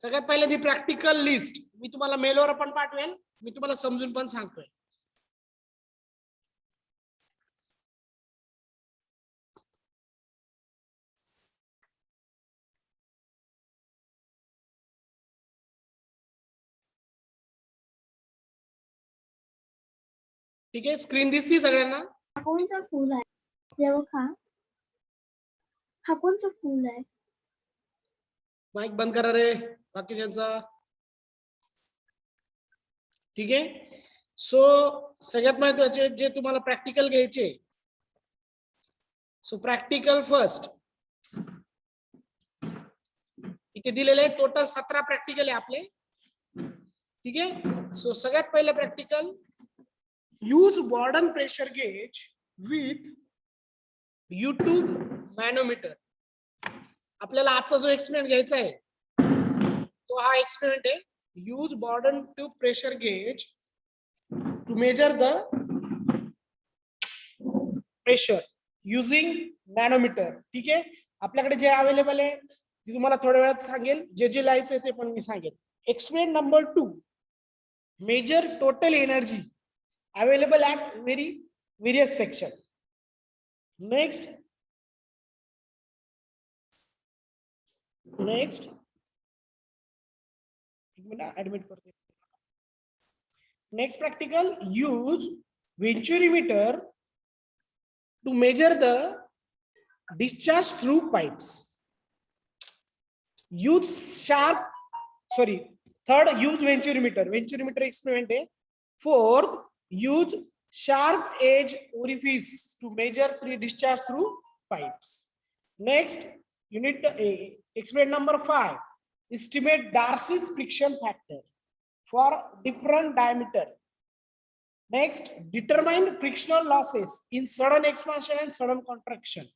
सगळ्यात पहिले ती प्रॅक्टिकल लिस्ट मी तुम्हाला मेलवर पण पाठवेल, मी तुम्हाला समजून पण सांगतोय. ठीक आहे, स्क्रीन दिसती सगळ्यांना? कोणचं फूल आहे देवखा? हा कोणचं फूल आहे? माईक बंद करा रे बाकीच्यांचा. ठीक आहे, सो सगळ्यात महत्वाचे जे तुम्हाला प्रॅक्टिकल घ्यायचे, सो प्रॅक्टिकल फर्स्ट इथे दिलेले टोटल 17 प्रॅक्टिकल आहे आपले. ठीक आहे, सो सगळ्यात पहिले practical, use Bourdon pressure gauge with YouTube manometer. आपल्याला आजचा जो एक्सपेरिमेंट घ्यायचा आहे तो हा एक्सपेरिमेंट आहे, use Bourdon tube pressure gauge to measure the pressure using manometer. ठीक आहे, आपल्याकडे जे अवेलेबल आहे ते तुम्हाला थोड्या वेळात सांगेल, जे जे लिहायचं ते पण मी सांगेल. Experiment number 2, measure total energy available at various section. Next admit करते. Next practical, use venturimeter to measure the discharge through pipes. Use third, use venturimeter experiment है. Fourth, use sharp edge orifice to measure discharge through pipes. Next, unit experiment number 5, estimate Darcy's friction factor for different diameter. Next, determine frictional losses in sudden expansion and sudden contraction.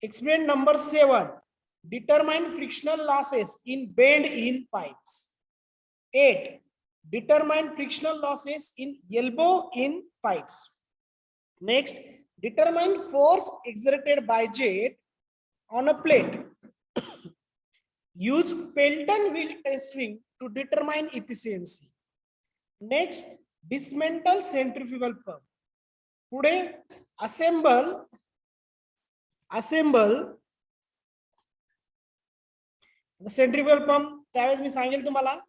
Experiment number 7, determine frictional losses in bend in pipes. 8, determine frictional losses in elbow in pipes. Next, determine force exerted by jet on a plate. Use Pelton wheel testing to determine efficiency. Next, dismantle centrifugal pump. पुढे assemble centrifugal pump. त्यावेळेस मी सांगेल तुम्हाला.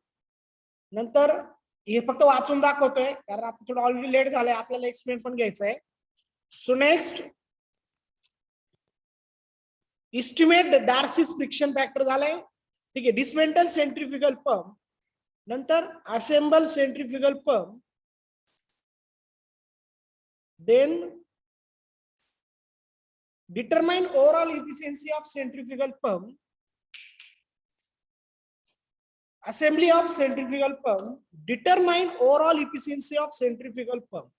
नंतर हे फक्त वाचून दाखवतोय कारण आता थोडं ऑलरेडी लेट झालंय, आपल्याला एक्सपेरिमेंट पण घ्यायचं आहे. So next, estimate Darcy's friction factor झालंय. ठीक आहे, डिसमेंटल सेंट्रिफ्युगल पंप, नंतर assemble centrifugal pump, then determine overall efficiency of centrifugal pump, assembly of centrifugal pump, determine overall efficiency of centrifugal pump,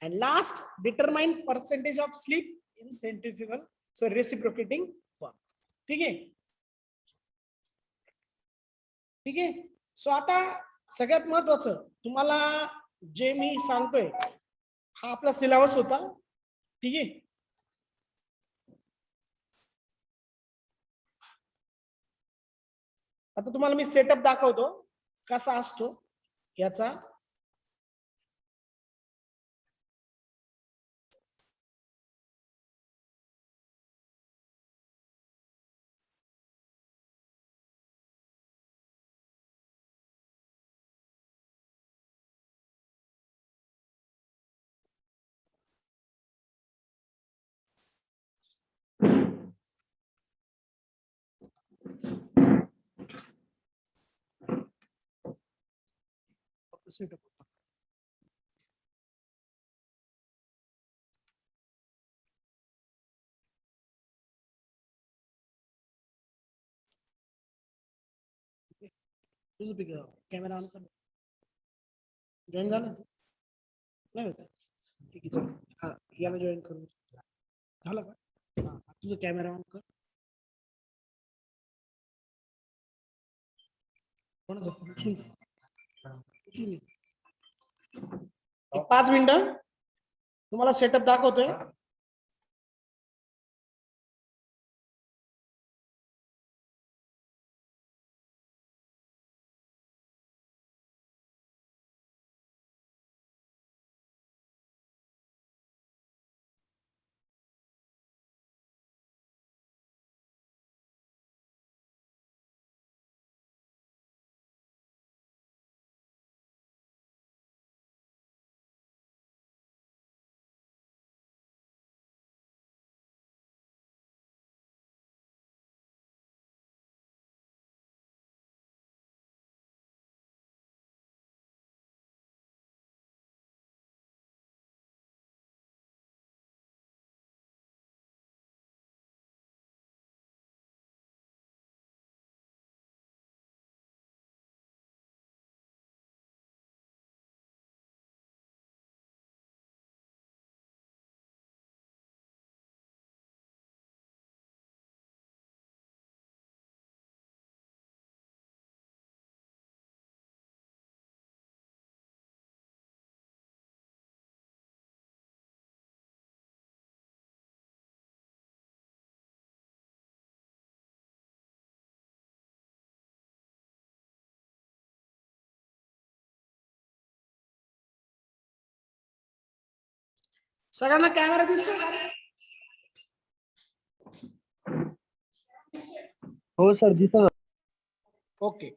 and last, determine percentage of slip in centrifugal, so reciprocating pump. ठीक है, ठीक है. So आता सगळ्यात महत्वाचं तुम्हाला जे मी सांगतोय हा आपला सिलेबस होता. ठीक आहे, आता तुम्हाला मी सेटअप दाखवतो कसा असतो याचा. सेटअप 'तुझं पिक कॅमेरा ऑन कर, जॉईन झालं नाही होत. ठीक आहे, चल हा याला जॉईन करू झालं का. हा तुझं कॅमेरा ऑन कर. कोणाचं उचलून 5 मिनिटं तुम्हाला सेटअप दाखवतोय. सगळ्यांना कॅमेरा दिसतो का? हो सर दिसत. ओके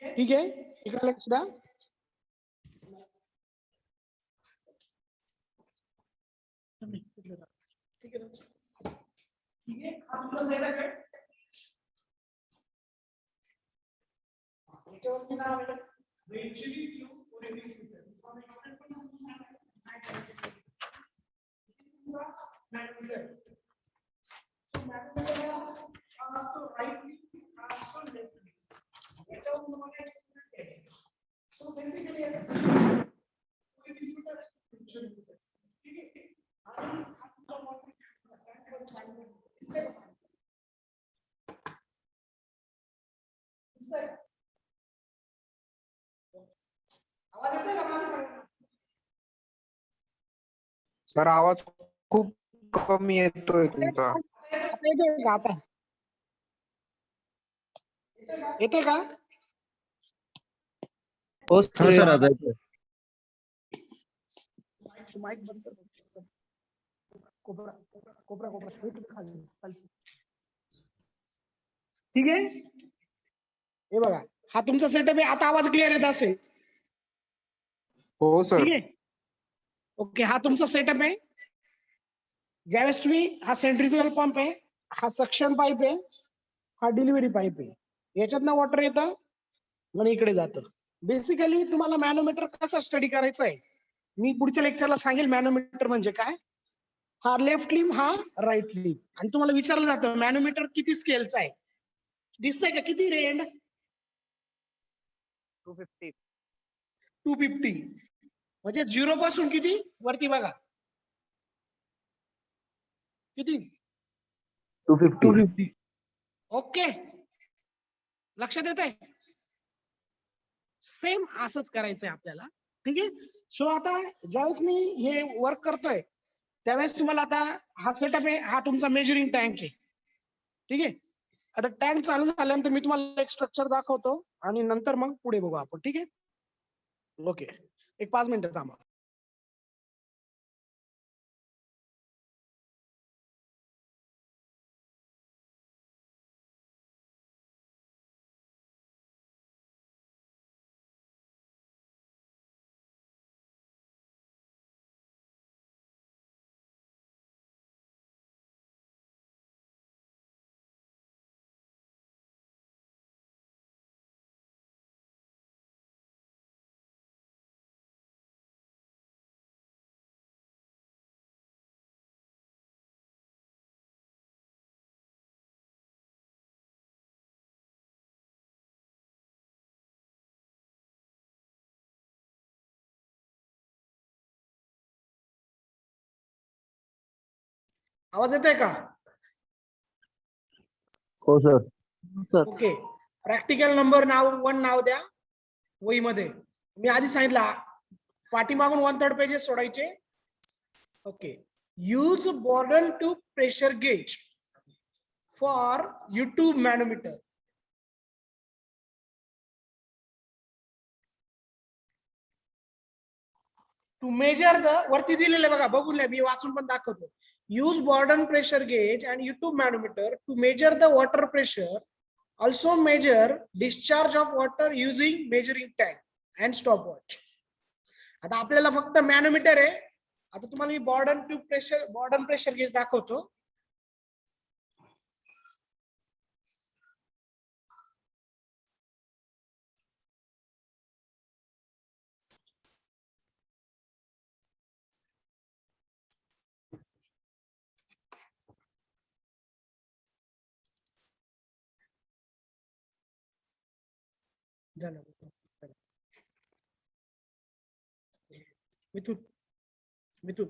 ठीक आहे, इकडे लक्ष द्या. ठीक आहे, ठीक आहे. हा तुमचा setup आहे. याच्यावरती नाव आहे Venturi tube orifice system. तुम्हाला explain पण समजून सांगायचं. काय करायचं ते. तुमचा manometer. So manometer हा असतो right tube, हा असतो left tube. याच्यावर तुम्हाला explain करायचं. So basically orifice meter, Venturi meter. ठीक आहे. आणि हा तुमचा manometer. आवाज येतोय का माझा सगळ्यांना? सर आवाज खूप कमी येतोय तुमचा. आता येतोय का आता? येतोय का? हो हा सर सर आता येतोय. माईक बंद कर. कोपरा कोपरा कोपरा खाली खाली. ठीक आहे, हे बघा हा तुमचा सेटअप आहे. आता आवाज क्लिअर येत असेल. हो सर. ठीक आहे, ओके. हा तुमचा सेटअप आहे. ज्यावेळेस तुम्ही हा सेंट्रिफ्युगल पंप आहे, हा सक्शन पाईप आहे, हा डिलिव्हरी पाईप आहे. याच्यातनं वॉटर येतं आणि इकडे जातं. बेसिकली तुम्हाला मॅनोमीटर कसा स्टडी करायचा आहे मी पुढच्या लेक्चरला सांगेल. मॅनोमीटर म्हणजे काय, हा लेफ्ट लिम, हा राईट लिम. आणि तुम्हाला विचारलं जातं मॅनोमीटर किती स्केलचा आहे. दिसतंय का किती रेंज? 250. 250. म्हणजे 0 पासून किती वरती बघा किती 250. ओके, लक्षात येत आहे. सेम असंच करायचंय आपल्याला. ठीक आहे. सो आता ज्यावेळेस मी हे वर्क करतोय त्यावेळेस तुम्हाला आता हा सेटअप आहे, हा तुमचा मेजरिंग टँक आहे. ठीक आहे. आता टँक चालू झाल्यानंतर मी तुम्हाला एक स्ट्रक्चर दाखवतो आणि नंतर मग पुढे बघू आपण. ठीक आहे, ओके. एक 5 मिनिटं थांबा. आवाज येतोय का? हो sir. Sir okay. Practical number 1 नाव द्या वहीमध्ये. मी आधी सांगितलं पाठीमागून 1/3 पेजेस सोडायचे. Okay. Use Bourdon to pressure gauge for YouTube manometer. To measure the, वरती दिलेलं बघा, बघून मी वाचून पण दाखवतो. Use Bourdon pressure gauge and YouTube manometer to measure the water pressure. Also measure discharge of water using measuring tank and stopwatch. आता आपल्याला फक्त मॅनोमीटर आहे. आता तुम्हाला मी बॉर्डन प्रेशर गेज दाखवतो. झालं मिथून मिथून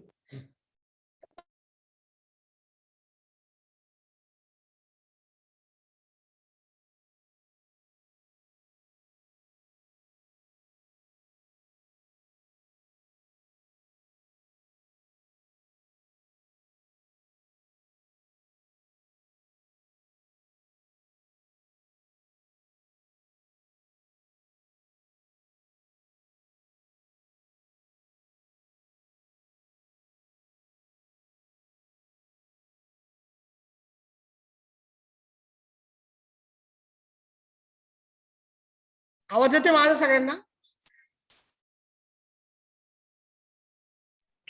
आवाज येते माझा सगळ्यांना?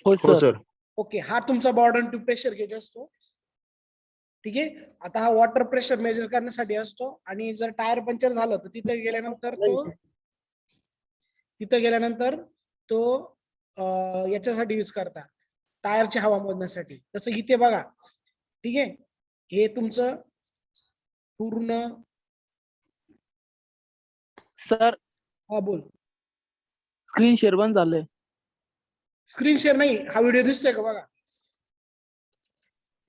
हो हो सर. सर. ओके, हा तुमचा बॉर्डन टू प्रेशर गेज असतो. ठीक आहे, आता हा वॉटर प्रेशर मेजर करण्यासाठी असतो आणि जर टायर पंक्चर झालं तर तिथे गेल्यानंतर तो याच्यासाठी यूज करतात, टायरची हवा मोजण्यासाठी. तसं इथे बघा, ठीक आहे, हे तुमचं पूर्ण. सर हा बोल. स्क्रीन शेअर बंद झालंय. स्क्रीन शेअर नाही, हा व्हिडिओ दिसतोय का बघा?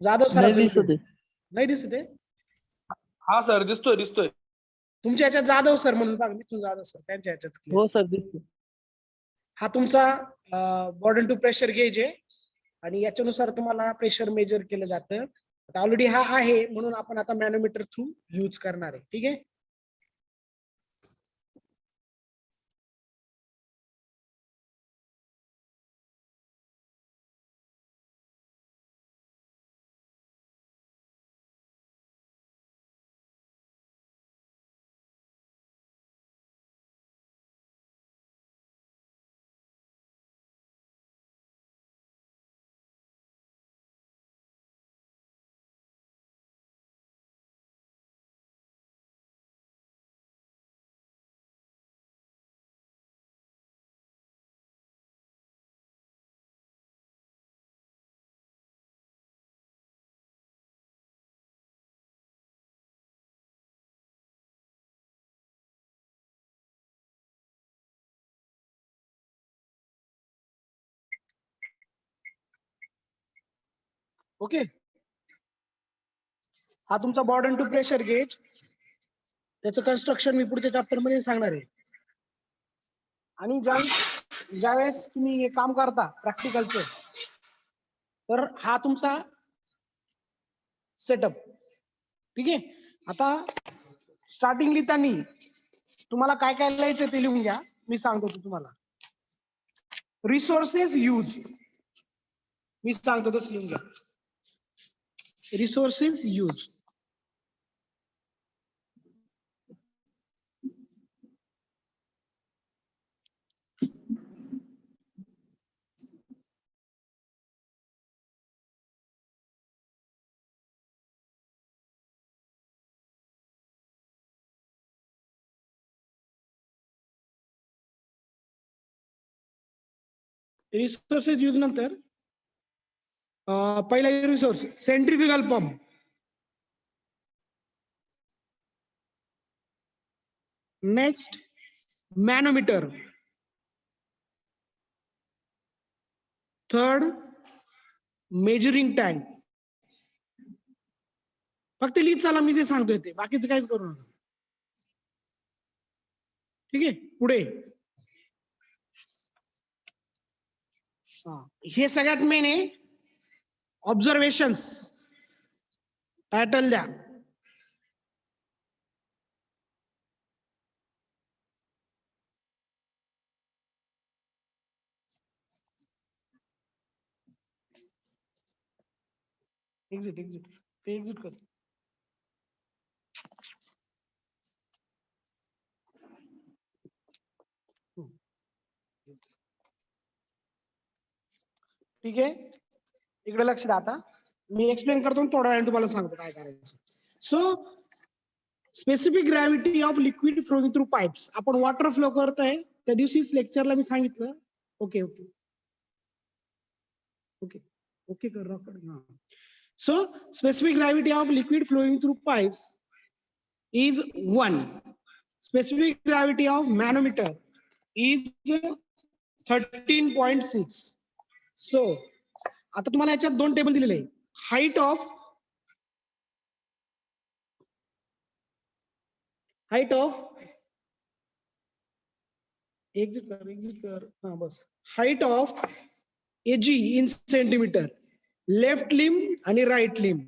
जाधव नाही सरांचा दिसत व्हिडिओ आहे. नाही दिसत आहे? हा सर, दिसतोय. तुमच्या ह्याच्यात जाधव सर म्हणून बघा, मिथून जाधव सर त्यांच्या ह्याच्यात clear. हो सर दिसत. हा तुमचा बॉर्डन टू प्रेशर गेज आहे आणि याच्यानुसार तुम्हाला प्रेशर मेजर केलं जातं. ऑलरेडी हा आहे म्हणून आपण आता मॅनोमीटर थ्रू यूज करणार आहे. ठीक आहे, ओके. हा तुमचा बॉर्डन टू प्रेशर गेज, त्याचं कन्स्ट्रक्शन मी पुढच्या चॅप्टर मध्ये सांगणार आहे. आणि ज्यावेळेस तुम्ही हे काम करता प्रॅक्टिकलचं, तर हा तुमचा सेटअप. ठीक आहे, आता स्टार्टिंगली त्यांनी तुम्हाला काय काय लिहायचं ते लिहून घ्या, मी सांगतो तुम्हाला. रिसोर्सेस यूज, मी सांगतो तसं लिहून घ्या. रिसोर्सेस यूज, रिसोर्सेस यूज नंतर पहिला resource centrifugal pump. Next manometer. Third measuring tank. फक्त लिहित चला, मी जे सांगतोय ते, बाकीचं काहीच करू नका. ठीक आहे, पुढे हे सगळ्यात मेन आहे. ऑब्झर्वेशन्स टायटल द्या. एक्झिट ते एक्झिट कर. ठीक आहे, इकडे लक्ष द्या. आता मी एक्सप्लेन करतो, थोड्या वेळाने तुम्हाला सांगतो काय करायचं. So specific gravity of liquid flowing through pipes. आपण वॉटर फ्लो करतोय त्या दिवशीच लेक्चरला मी सांगितलं. ओके ओके ओके ओके कर rocket. So specific gravity of liquid flowing through pipes is 1. Specific gravity of manometer is 13.6. So आता तुम्हाला याच्यात दोन टेबल दिलेले आहे. हाईट ऑफ एक्झिट कर हा बस. Height of AG in centimetre, left limb आणि राईट लिम,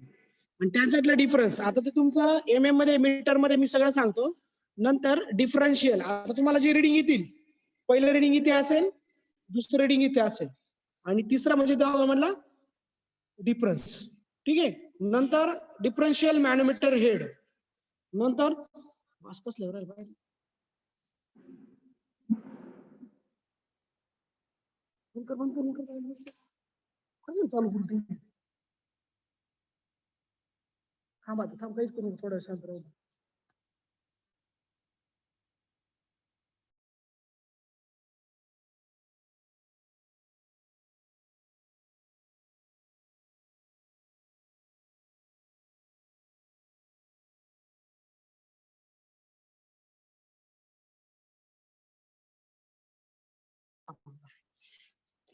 आणि त्यांच्यातला डिफरन्स. आता ते तुमचं MM मध्ये, मीटर मध्ये मी सगळं सांगतो. नंतर डिफरन्शियल. आता तुम्हाला जे रिडिंग येतील, पहिलं रिडिंग इथे असेल, दुसरं रिडिंग इथे असेल, आणि तिसरं म्हणजे म्हणला डिफरन्स. ठीक आहे, नंतर डिफरन्शियल मॅनोमीटर हेड, नंतर कसं चालू करू थांब आता थांब काहीच करू थोडं शांत राहू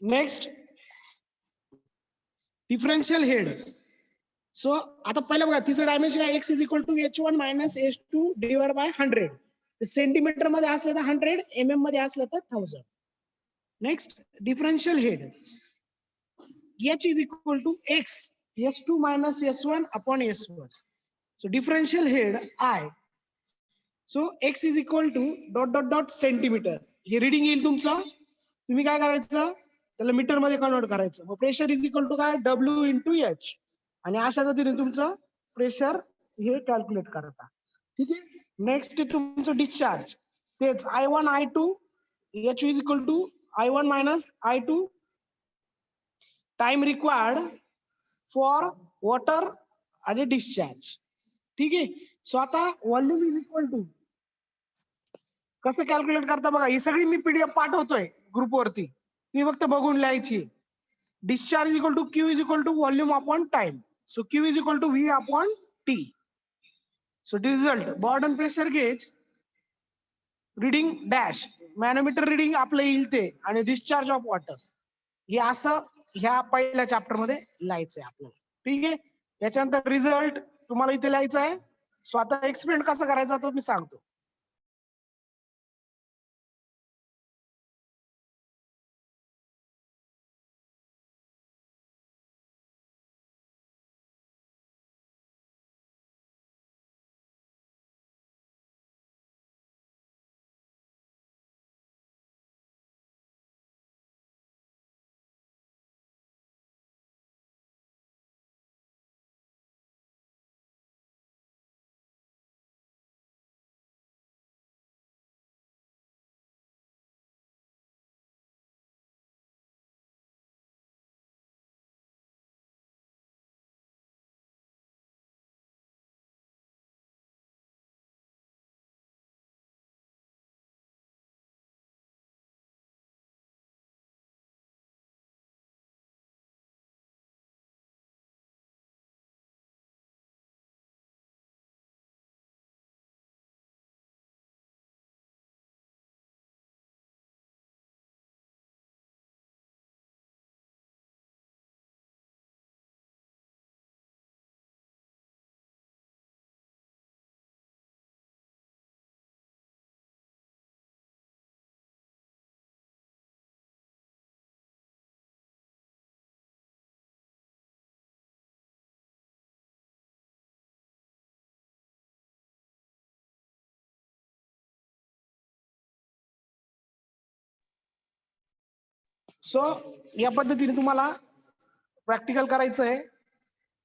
नेक्स्ट डिफरन्शियल हेड सो आता पहिलं बघा तिसरं डायमेन्शन आहे x is equal to h1 minus h2 divide by 100 centimetre मध्ये असलं तर 100 mm मध्ये असलं तर 1000 next differential head h is equal to x s2 minus s1 upon s1 so differential head I so x is equal to dot dot dot centimetre हे reading येईल तुमचं तुम्ही काय करायचं त्याला मीटर मध्ये कन्वर्ट करायचं मग प्रेशर इज इक्वल टू काय W इंटू एच आणि अशा पद्धतीने तुमचं प्रेशर हे कॅल्क्युलेट करता ठीक आहे नेक्स्ट तुमचं डिस्चार्ज तेच I1 I2 H is equal to I1 minus I2 time required for water आणि डिस्चार्ज ठीक आहे सो आता व्हॉल्यूम इज इक्वल टू कसं कॅल्क्युलेट करता बघा ही सगळी मी पीडीएफ पाठवतोय ग्रुपवरती ती फक्त बघून लिहायची discharge equal to Q is equal to volume upon time so Q is equal to V upon T so result Bourdon pressure gauge reading dash manometer reading आपलं येईल ते आणि डिस्चार्ज ऑफ वॉटर हे असं ह्या पहिल्या चॅप्टर मध्ये लिहायचंय आपल्याला ठीक आहे त्याच्यानंतर रिझल्ट तुम्हाला इथे लिहायचं आहे स्वतः एक्सपेरिमेंट कसं करायचा तो मी सांगतो सो या पद्धतीने तुम्हाला प्रॅक्टिकल करायचं आहे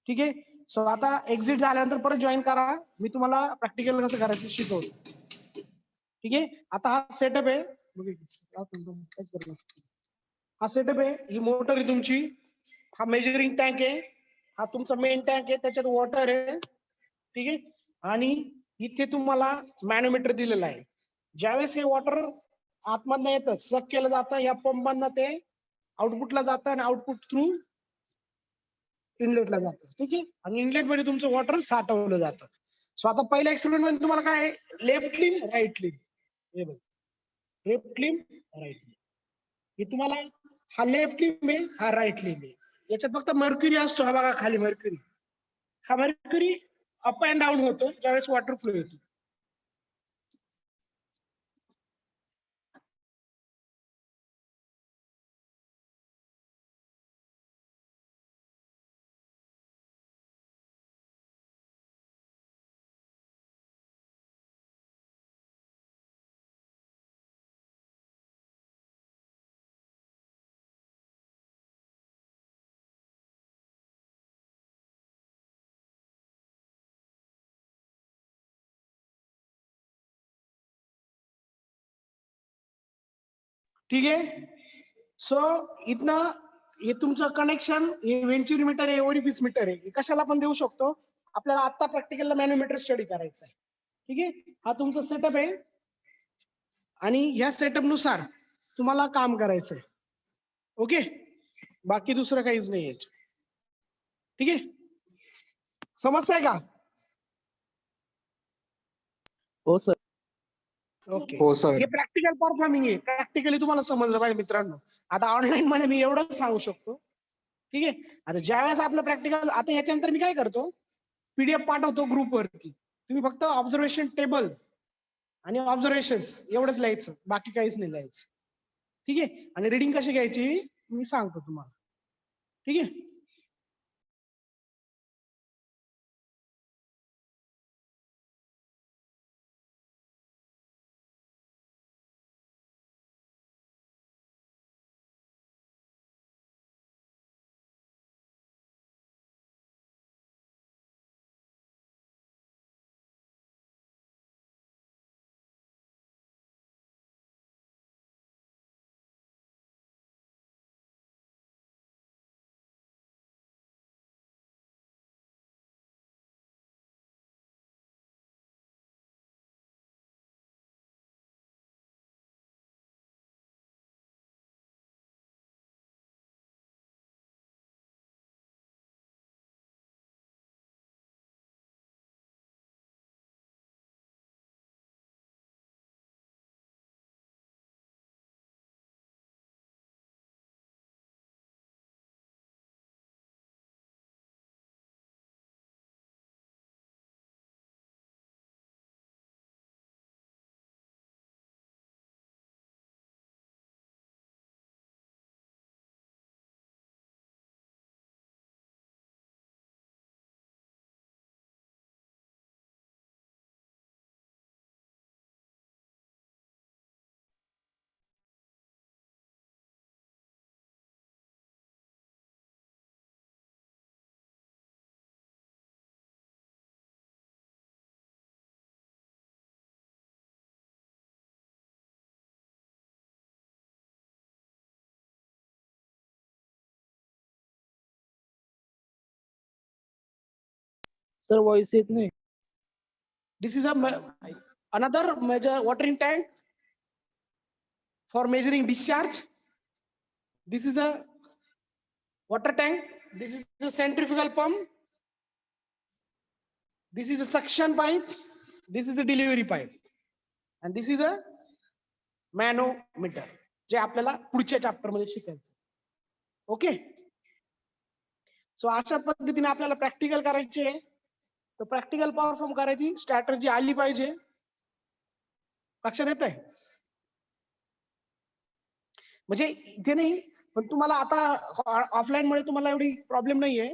ठीक आहे सो आता एक्झिट झाल्यानंतर परत जॉईन करा मी तुम्हाला प्रॅक्टिकल कसं करायचं शिकवतो ठीक आहे आता हा सेटअप आहे हा सेटअप आहे ही मोटर आहे तुमची हा मेजरिंग टँक आहे हा तुमचा मेन टँक आहे त्याच्यात वॉटर आहे ठीक आहे आणि इथे तुम्हाला मॅनोमीटर दिलेला आहे ज्यावेळेस हे वॉटर आतमधनं येतं सक केलं जातं या पंप मधनं ते आउटपुटला जातं आणि आउटपुट थ्रू इनलेटला जातं ठीक आहे आणि इनलेट मध्ये तुमचं वॉटर साठवलं जातं सो आता पहिल्या एक्सपेरिमेंट मध्ये तुम्हाला काय लेफ्ट लिम राईट लिम हे बघ लेफ्ट लिम राईट लिम हे तुम्हाला हा लेफ्ट लिम आहे हा राईट लिम आहे याच्यात फक्त मर्क्युरी असतो हा बघा खाली मर्क्युरी हा मर्क्युरी अप अँड डाऊन होतो ज्यावेळेस वॉटर फ्लो येतो ठीक आहे सो इथनं हे तुमचं कनेक्शन हे व्हेंच्युरीमीटर आहे, ओरिफिस मीटर आहे, हे कशाला पण देऊ शकतो. आपल्याला आता प्रॅक्टिकलला मॅनोमीटर स्टडी करायचा आहे. ठीक आहे, हा तुमचा सेटअप आहे आणि ह्या सेटअप नुसार तुम्हाला काम करायचं आहे. ओके, बाकी दुसरं काहीच नाही याच्यात. ठीक आहे, समजतंय का? हो सर. ओके, हो सर. हे प्रॅक्टिकल परफॉर्मिंग आहे. प्रॅक्टिकली तुम्हाला समजलं पाहिजे मित्रांनो. आता ऑनलाईन मध्ये मी एवढंच सांगू शकतो. ठीक आहे, आता ज्यावेळेस आपलं प्रॅक्टिकल, आता ह्याच्यानंतर मी काय करतो, पीडीएफ पाठवतो ग्रुपवरती. तुम्ही फक्त ऑब्झर्वेशन टेबल आणि ऑब्झर्वेशन्स एवढंच लिहायचं, बाकी काहीच नाही लिहायचं. ठीक आहे, आणि रीडिंग कशी घ्यायची मी सांगतो तुम्हाला. ठीक आहे, सर व्हॉइस येत नाही. this is another major watering tank for measuring discharge. This is a water tank. This is a centrifugal pump. This is a suction pipe. This is a delivery pipe, and this is a manometer, जे आपल्याला पुढच्या chapter मध्ये शिकायचं. Okay, so अशा पद्धतीने आपल्याला practical करायचे. तर प्रॅक्टिकल परफॉर्म करायची स्ट्रॅटर्जी आली पाहिजे. लक्षात येत आहे? म्हणजे इथे नाही, पण तुम्हाला आता ऑफलाईन मुळे तुम्हाला एवढी प्रॉब्लेम नाहीये.